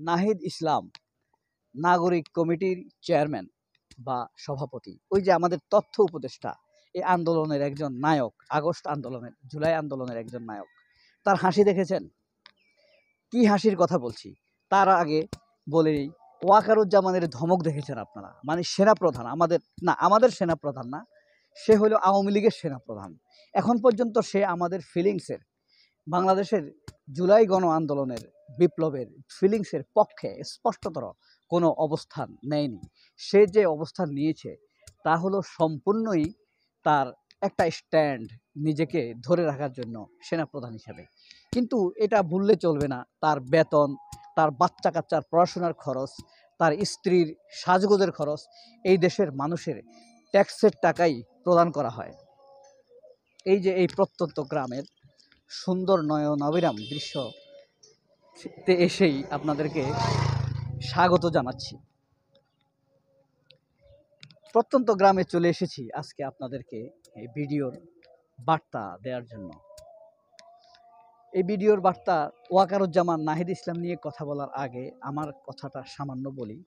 নাহিদ ইসলাম নাগরিক কমিটির চেয়ারম্যান বা সভাপতি, ওই যে আমাদের তথ্য উপদেষ্টা, এই আন্দোলনের একজন নায়ক, আগস্ট আন্দোলনের, জুলাই আন্দোলনের একজন নায়ক। তার হাসি দেখেছেন? কি হাসির কথা বলছি তার আগে বলে নেই, ওয়াকারুজ্জামানের ধমক দেখেছেন আপনারা? মানে সেনাপ্রধান, আমাদের সেনাপ্রধান না, সে হলো আওয়ামী লীগের সেনাপ্রধান। এখন পর্যন্ত সে আমাদের ফিলিংসের, বাংলাদেশের জুলাই গণ আন্দোলনের, বিপ্লবের ফিলিংসের পক্ষে স্পষ্টতর কোনো অবস্থান নেয়নি। সে যে অবস্থান নিয়েছে তা হলো সম্পূর্ণই তার একটা স্ট্যান্ড, নিজেকে ধরে রাখার জন্য সেনাপ্রধান হিসাবে। কিন্তু এটা ভুললে চলবে না, তার বেতন, তার বাচ্চা কাচ্চার পড়াশোনার খরচ, তার স্ত্রীর সাজগোজের খরচ এই দেশের মানুষের ট্যাক্সের টাকাই প্রদান করা হয়। এই যে এই প্রত্যন্ত গ্রামের সুন্দর নয়নাভিরাম দৃশ্যতে এসেই আপনাদেরকে স্বাগত জানাচ্ছি। প্রত্যন্ত গ্রামে চলে এসেছি আজকে আপনাদেরকে এই ভিডিওর বার্তা দেওয়ার জন্য। এই ভিডিওর বার্তা ওয়াকারুজ্জামান নাহিদ ইসলাম নিয়ে কথা বলার আগে আমার কথাটা সামান্য বলি।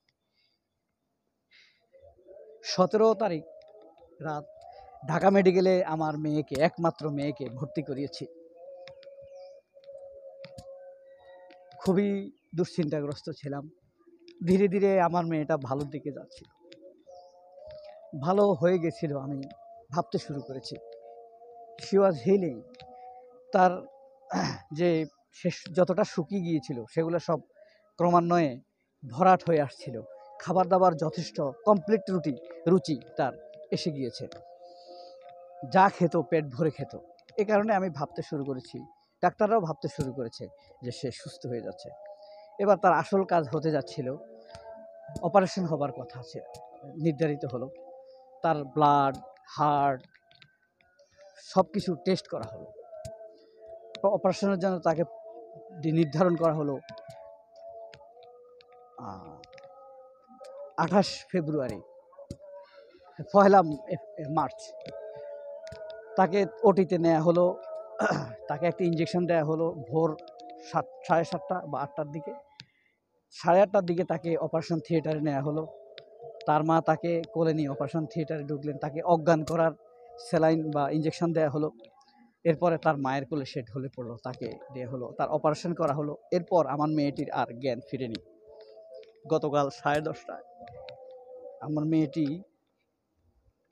17 তারিখ রাত ঢাকা মেডিকেলে আমার মেয়েকে, একমাত্র মেয়েকে ভর্তি করিয়েছি। খুবই দুশ্চিন্তাগ্রস্ত ছিলাম। ধীরে ধীরে আমার মেয়েটা ভালোর দিকে যাচ্ছিল, ভালো হয়ে গেছিল। আমি ভাবতে শুরু করেছি শি ওয়াজ হিলিং। তার যে শেষ যতটা শুকিয়ে গিয়েছিল সেগুলো সব ক্রমান্বয়ে ভরাট হয়ে আসছিল। খাবার দাবার যথেষ্ট কমপ্লিট রুচি তার এসে গিয়েছে, যা খেত পেট ভরে খেত। এ কারণে আমি ভাবতে শুরু করেছি, ডাক্তাররাও ভাবতে শুরু করেছে যে সে সুস্থ হয়ে যাচ্ছে। এবার তার আসল কাজ হতে যাচ্ছিল, অপারেশন হবার কথা আছে, নির্ধারিত হলো। তার ব্লাড, হার্ট সব কিছু টেস্ট করা হলো। অপারেশনের জন্য তাকে নির্ধারণ করা হলো 28 ফেব্রুয়ারি, 1 মার্চ তাকে ওটিতে নেওয়া হলো। তাকে একটা ইঞ্জেকশন দেওয়া হলো ভোর 7:30 বা 8টার দিকে। 8:30টার দিকে তাকে অপারেশন থিয়েটারে নেওয়া হলো। তার মা তাকে কোলে নিয়ে অপারেশন থিয়েটারে ঢুকলেন। তাকে অজ্ঞান করার স্যালাইন বা ইঞ্জেকশন দেওয়া হলো। এরপরে তার মায়ের কোলে সে ঢলে পড়লো, তাকে দেওয়া হলো, তার অপারেশন করা হলো। এরপর আমার মেয়েটির আর জ্ঞান ফিরেনি। গতকাল 10:30টায় আমার মেয়েটি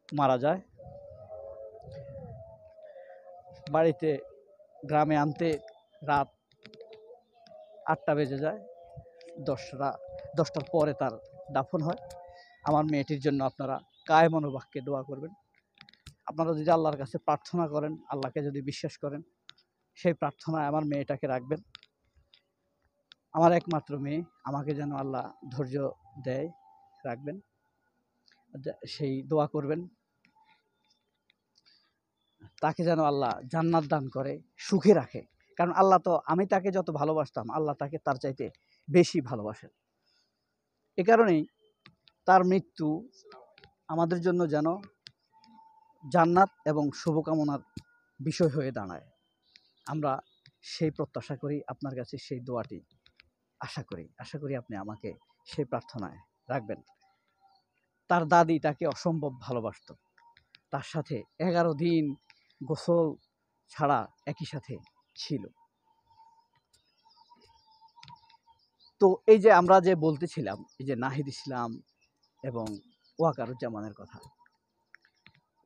মারা যায়। বাড়িতে, গ্রামে আনতে রাত 8টা বেজে যায়। 10টার পরে তার দাফন হয়। আমার মেয়েটির জন্য আপনারা কায় মনোবাক্যে দোয়া করবেন। আপনারা যদি আল্লাহর কাছে প্রার্থনা করেন, আল্লাহকে যদি বিশ্বাস করেন, সেই প্রার্থনায় আমার মেয়েটাকে রাখবেন। আমার একমাত্র মেয়ে, আমাকে যেন আল্লাহ ধৈর্য দেয়, রাখবেন, সেই দোয়া করবেন। তাকে যেন আল্লাহ জান্নাত দান করে, সুখে রাখে। কারণ আল্লাহ তো, আমি তাকে যত ভালোবাসতাম আল্লাহ তাকে তার চাইতে বেশি ভালোবাসেন। এ কারণেই তার মৃত্যু আমাদের জন্য যেন জান্নাত এবং শুভকামনার বিষয় হয়ে দাঁড়ায়। আমরা সেই প্রত্যাশা করি আপনার কাছে, সেই দোয়াটি আশা করি আপনি আমাকে সেই প্রার্থনায় রাখবেন। তার দাদি তাকে অসম্ভব ভালোবাসত। তার সাথে 11 দিন গোসল ছাড়া একই সাথে ছিল। তো এই যে আমরা যে বলতেছিলাম, এই যে নাহিদ ইসলাম এবং ওয়াকারুজ্জামানের কথা,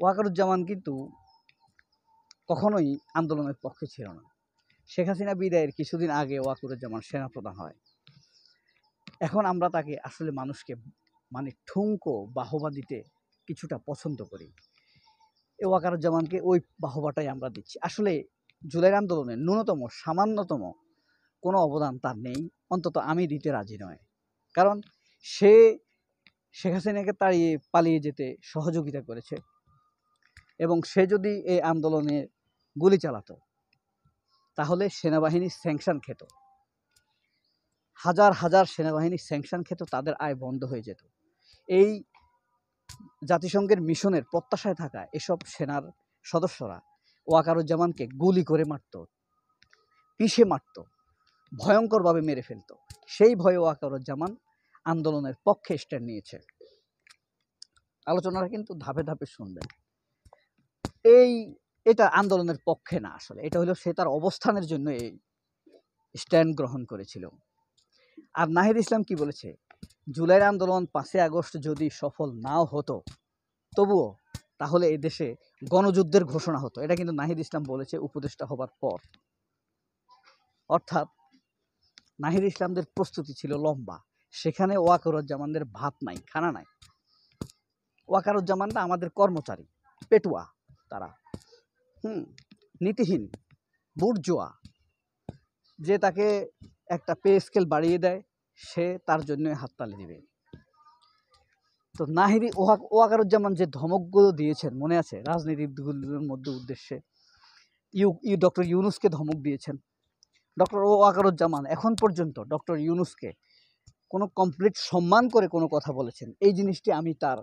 ওয়াকারুজ্জামান কিন্তু কখনোই আন্দোলনের পক্ষে ছিল না। শেখ হাসিনা বিদায়ের কিছুদিন আগে ওয়াকারুজ্জামান সেনাপ্রধান হয়। এখন আমরা তাকে আসলে মানুষকে মানে ঠুনকো বাহবা দিতে কিছুটা পছন্দ করি। এই ওয়াকারুজ্জামানকে ওই বাহবাটাই আমরা দিচ্ছি। আসলে জুলাই আন্দোলনের ন্যূনতম সামান্যতম কোনো অবদান তার নেই, অন্তত আমি দিতে রাজি নয়। কারণ সে শেখ হাসিনাকে তাড়িয়ে পালিয়ে যেতে সহযোগিতা করেছে, এবং সে যদি এই আন্দোলনে গুলি চালাতো তাহলে সেনাবাহিনীর স্যাংশন খেত, হাজার হাজার সেনাবাহিনীর স্যাংশন খেত, তাদের আয় বন্ধ হয়ে যেত। এই জাতিসংঘের মিশনের প্রত্যাশায় থাকা এসব সেনার সদস্যরা ওয়াকারুজ্জামানকে গুলি করে মারত, পিষে মারত, ভয়ঙ্করভাবে মেরে ফেলত। সেই ভয়ে ওয়াকারুজ্জামান আন্দোলনের পক্ষে স্ট্যান্ড নিয়েছে। আলোচনাটা কিন্তু ধাপে ধাপে শুনবেন। এটা আন্দোলনের পক্ষে না, আসলে এটা হলো সে তার অবস্থানের জন্য এই স্ট্যান্ড গ্রহণ করেছিল। আর নাহিদ ইসলাম কি বলেছে, জুলাইয়ের আন্দোলন 5ই আগস্ট যদি সফল নাও হতো তবুও তাহলে এই দেশে গণযুদ্ধের ঘোষণা হতো। এটা কিন্তু নাহিদ ইসলাম বলেছে উপদেষ্টা হবার পর। অর্থাৎ নাহিদ ইসলামদের প্রস্তুতি ছিল লম্বা, সেখানে ওয়াকারুজ্জামানদের ভাত নাই, খানা নাই। ওয়াকারুজ্জামানরা আমাদের কর্মচারী, পেটুয়া তারা, নীতিহীন, বুর্জোয়া। যে তাকে একটা পে স্কেল বাড়িয়ে দেয় সে তার জন্য হাততালি দিবে। তো ওয়াকারুজ্জামান যে ধমকগুলো দিয়েছেন মনে আছে, রাজনীতিগুলোর মধ্যে উদ্দেশ্যে ডক্টর ইউনূসকে ধমক দিয়েছেন। ডক্টর ওয়াকারুজ্জামান এখন পর্যন্ত ডক্টর ইউনূসকে কোনো কমপ্লিট সম্মান করে কোনো কথা বলেছেন, এই জিনিসটি আমি তার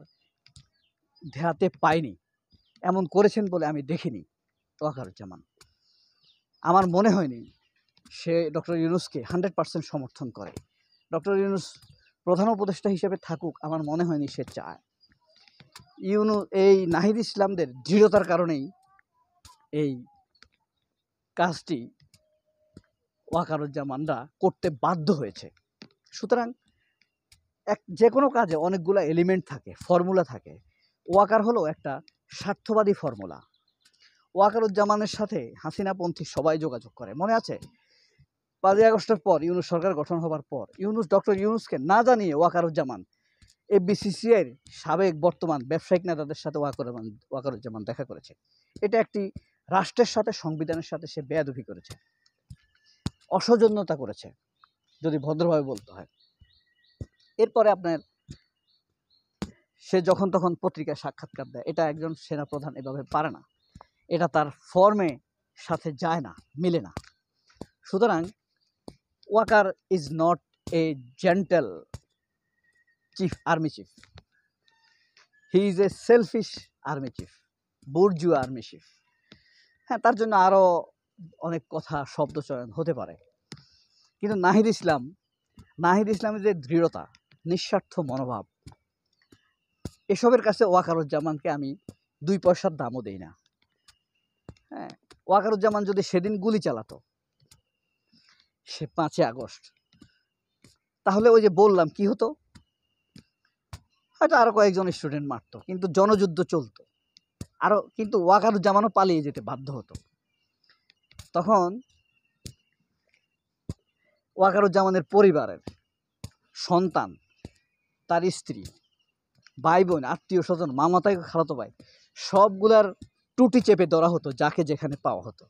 ধ্যাতে পাইনি। এমন করেছেন বলে আমি দেখিনি ওয়াকারুজ্জামান। আমার মনে হয়নি সে ডক্টর ইউনূসকে 100% সমর্থন করে। ডক্টর ইউনূস প্রধান উপদেষ্টা হিসেবে থাকুক, আমার মনে হয়নি সে চায়। এই নাহিদ ইসলামদের দৃঢ়তার কারণেই এই কাজটি ওয়াকারুজ্জামানরা করতে বাধ্য হয়েছে। সুতরাং যে কোনো কাজে অনেকগুলো এলিমেন্ট থাকে, ফর্মুলা থাকে। ওয়াকার হলো একটা স্বার্থবাদী ফর্মুলা। ওয়াকারুজ্জামানের সাথে হাসিনাপন্থী সবাই যোগাযোগ করে। মনে আছে 5ই আগস্টের পর ইউনূস সরকার গঠন হবার পর ডক্টর ইউনূসকে না জানিয়ে ওয়াকারুজ্জামান এফবিসিসিআইয়ের সাবেক বর্তমান ব্যবসায়িক নেতাদের সাথে ওয়াকারুজ্জামান দেখা করেছে। এটা একটি রাষ্ট্রের সাথে, সংবিধানের সাথে সে বেয়াদবি করেছে, অসৌজন্যতা করেছে, যদি ভদ্রভাবে বলতে হয়। এরপরে আপনার সে যখন তখন পত্রিকায় সাক্ষাৎকার দেয়, এটা একজন সেনাপ্রধান এভাবে পারে না, এটা তার ফর্মে সাথে যায় না, মিলে না। সুতরাং Waker is not a gentle army chief, he is a selfish army chief, bourgeois army chief. হ্যাঁ, তার জন্য আরও অনেক কথা, শব্দ চয়ন হতে পারে, কিন্তু নাহিদ ইসলামের যে দৃঢ়তা, নিঃস্বার্থ মনোভাব, এসবের কাছে ওয়াকারুজ্জামানকে আমি 2 পয়সার দামও দেই না। হ্যাঁ, ওয়াকারুজ্জামান যদি সেদিন গুলি চালাতো, সে 5ই আগস্ট, তাহলে ওই যে বললাম কি হতো, হয়তো আরো কয়েকজন স্টুডেন্ট মারতো, কিন্তু জনযুদ্ধ চলতো আরো, কিন্তু ওয়াকারুজ্জামানও পালিয়ে যেতে বাধ্য হতো। তখন ওয়াকারুজ্জামানের পরিবারের সন্তান, তার স্ত্রী, ভাই বোন, আত্মীয় স্বজন, মামাতাই খালাতো ভাই, সবগুলার টুটি চেপে ধরা হতো, যাকে যেখানে পাওয়া হতো।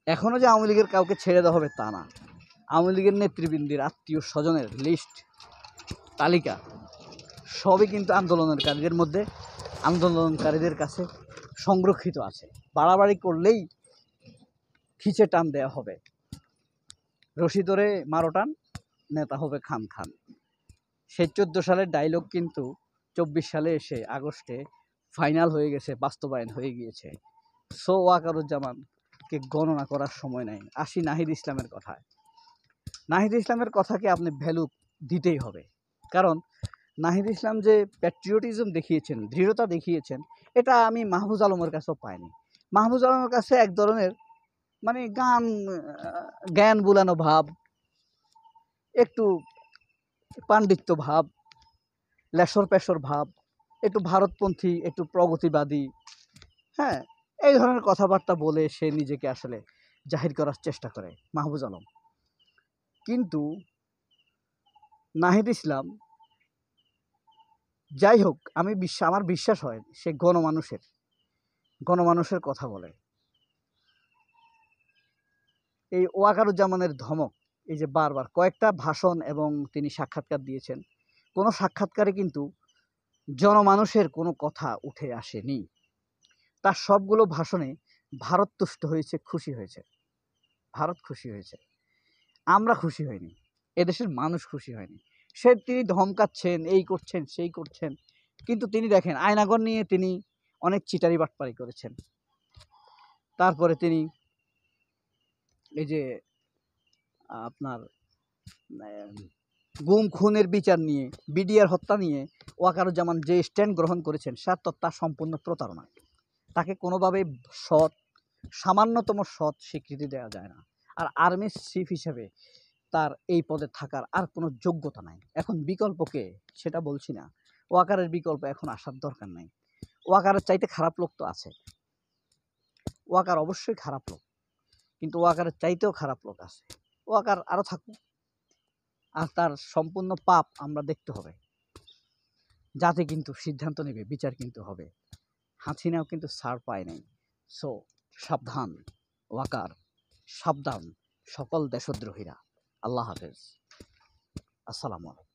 এখনো যে আওয়ামী লীগের কাউকে ছেড়ে দেওয়া হবে তা না। আওয়ামী লীগের নেতৃবৃন্দের আত্মীয় স্বজনের লিস্ট, তালিকা সবই কিন্তু আন্দোলনকারীদের কাছে সংরক্ষিত আছে। বাড়াবাড়ি করলেই খিচে টান দেওয়া হবে, রশি ধরে মারো টান, নেতা হবে খান খান। সেই 14 সালের ডায়লগ কিন্তু 24 সালে এসে আগস্টে ফাইনাল হয়ে গেছে, বাস্তবায়ন হয়ে গিয়েছে। সো ওয়াকারুজ্জামানকে গণনা করার সময় নাই। আসি নাহিদ ইসলামের কথায়। নাহিদ ইসলামের কথাকে আপনি ভ্যালু দিতেই হবে, কারণ নাহিদ ইসলাম যে প্যাট্রিয়টিজম দেখিয়েছেন, দৃঢ়তা দেখিয়েছেন, এটা আমি মাহফুজ আলমের কাছেও পাইনি। মাহফুজ আলমের কাছে এক ধরনের মানে জ্ঞান বুলানো ভাব, একটু পাণ্ডিত্য ভাব, লেশর পেশর ভাব, একটু ভারতপন্থী, একটু প্রগতিবাদী, হ্যাঁ, এই ধরনের কথাবার্তা বলে সে নিজেকে আসলে জাহির করার চেষ্টা করে মাহফুজ আলম। কিন্তু নাহিদ ইসলাম, যাই হোক, আমার বিশ্বাস হয় সে গণমানুষের কথা বলে। এই ওয়াকারুজ্জামানের ধমক, এই যে বারবার কয়েকটা ভাষণ এবং তিনি সাক্ষাৎকার দিয়েছেন, কোনো সাক্ষাৎকারে কিন্তু জনমানুষের কোনো কথা উঠে আসেনি। তার সবগুলো ভাষণে ভারত তুষ্ট হয়েছে, খুশি হয়েছে, ভারত খুশি হয়েছে, আমরা খুশি হইনি, এদেশের মানুষ খুশি হয়নি। তিনি ধমকাচ্ছেন, এই করছেন, সেই করছেন, কিন্তু তিনি দেখেন আয়নাগর নিয়ে তিনি অনেক চিটারি বাটপারি করেছেন। তারপরে তিনি এই যে আপনার গুম খুনের বিচার নিয়ে, বিডিআর হত্যা নিয়ে ওয়াকারুজ্জামান যে স্ট্যান্ড গ্রহণ করেছেন তা সম্পূর্ণ প্রতারণা। তাকে কোনোভাবেই সামান্যতম সৎ স্বীকৃতি দেওয়া যায় না। আর আর্মির চিফ হিসেবে তার এই পদে থাকার আর কোনো যোগ্যতা নাই। এখন বিকল্প কে সেটা বলছি না, ওয়াকারের বিকল্প এখন আসার দরকার নাই। ওয়াকারের চাইতে খারাপ লোক তো আছে, ওয়াকার অবশ্যই খারাপ লোক, কিন্তু ওয়াকারের চাইতেও খারাপ লোক আছে। ওয়াকার আরও থাকুক, আর তার সম্পূর্ণ পাপ আমরা দেখতে হবে। যাতে কিন্তু সিদ্ধান্ত নেবে, বিচার কিন্তু হবে। হাসিনাও কিন্তু ছাড় পায় নাই। সো সাবধান ওয়াকার, সাবধান সকল দেশদ্রোহীরা। আল্লাহ হাফেজ, আসসালামু আলাইকুম।